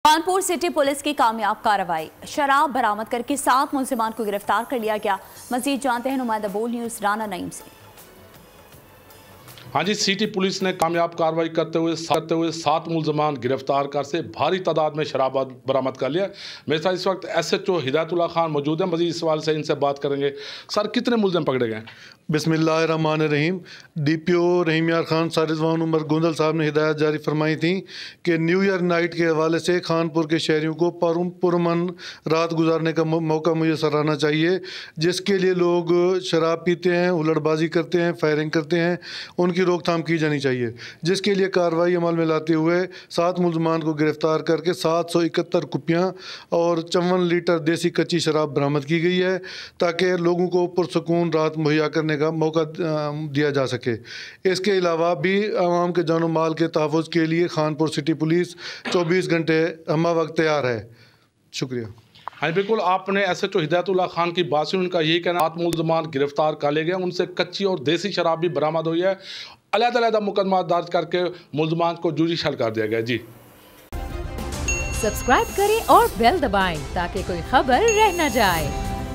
Kanpur city police की कामयाब कार्रवाई, शराब बरामद करके 7 मुलजिमान को गिरफ्तार कर लिया गया। मजीद जानते हैं नुमाइंदा बोल न्यूज़ राना नईम से। हाँ जी, सिटी पुलिस ने कामयाब कार्रवाई करते हुए 7 मुलजमान गिरफ्तार कर से भारी तादाद में शराब बरामद कर लिया। मेरे साथ इस वक्त SHO हिदायतुल्लाह खान मौजूद है। मजीद इस सवाल से इनसे बात करेंगे। सर, कितने मुलजम पकड़े गए? बिस्मिल्लाहिर्रहमानिर्रहीम। DPO रहीम यार खान सारिजवान उमर गोंदल साहब ने हिदायत जारी फरमाई थी कि न्यू ईयर नाइट के हवाले से खानपुर के शहरियों को पुरअमन रात गुजारने का मौका मुयसर रहना चाहिए। जिसके लिए लोग शराब पीते हैं, हुल्लड़बाजी करते हैं, फायरिंग करते हैं, उनकी रोकथाम की जानी चाहिए। जिसके लिए कार्रवाई अमल में लाते हुए 7 मुलजमान को गिरफ्तार करके 771 कुप्पियाँ और 54 लीटर देसी कच्ची शराब बरामद की गई है, ताकि लोगों को पुरसकून रात मुहैया करने का मौका दिया जा सके। इसके अलावा भी आवाम के जानो माल के तहफ़्फ़ुज़ के लिए खानपुर सिटी पुलिस 24 घंटे हमा वक्त तैयार है। शुक्रिया। हाँ बिल्कुल, आपने SHO हिदायतुल्लाह खान की बात सुनी। उनका यही कहना 7 मुलजमान गिरफ्तार कर लिए गए, उनसे कच्ची और देसी शराब भी बरामद हुई है। अलग-अलग मुकदमा दर्ज करके मुलजमान को जुडिशल कर दिया गया। जी, सब्सक्राइब करें और बेल दबाएं ताकि कोई खबर रह न जाए।